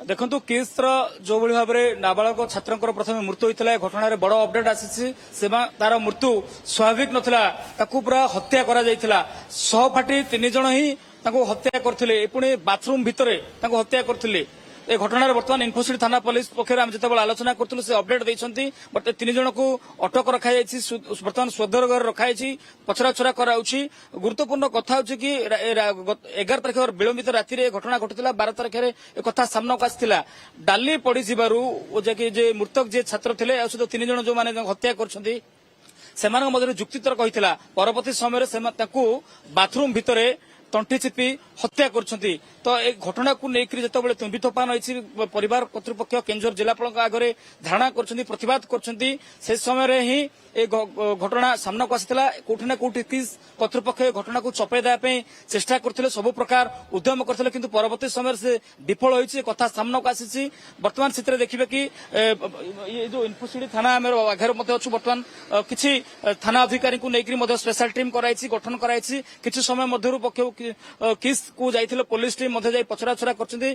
देखो किस्र जो भाव में नाबालक छात्र प्रथम मृत्यु होता है घटना बड़ अपडेट आसी तार मृत्यु स्वाभाविक नथिला पूरा हत्या करा जायथिला सहपाठी 3 जण ही हत्या करथिले पुणी बाथरूम भितर हत्या करथिले ए घटना बर्तमान इनफोसिटी थाना पुलिस पक्षर आम जिते आलोचना करूँ से अपडेट देते बट 3 जन को अटक रखाई बर्तमान स्वदर घर रखाई पचराछरा कराऊँच गुरुत्वपूर्ण कथा हूँ कि 11 तारिख विलंबित राति घटना घटी 12 तारिख में कथा सामना को आसाला डाली पड़ी मृतक जे छात्र थे सहित 3 जन जो मैंने हत्या कर जुक्तितर्क होता परवर्ती समय बाथरूम भितर तंटी चिपी हत्या करछंती तो ए घटना को लेकर जितेबाला तुम्बितोफान होइछि परिवार कर्तृपक्ष केंद्र जिलापाल आगे धारणा करछंती प्रतिवाद करछंती से समय ही ए घटना सामना को आसाला कोठी ना कोठी कर्तृपक्ष घटना को चपे देवाई चेष्टा करथिले सब प्रकार उद्यम करथिले किंतु परवर्ती समय से विफल होइछि कथा सामना को आसीछि वर्तमान स्थिति देखिबे कि ये जो इनफोसिटी थाना आम आगे मते अच्छु वर्तमान किछि थाना अधिकारी को लेकर स्पेशल टीम कराइछि गठन कराइछि किछि समय मध्यरु पक्ष किस को जाइथिले पुलिस टीम मध्य जाई पचराछरा करछंती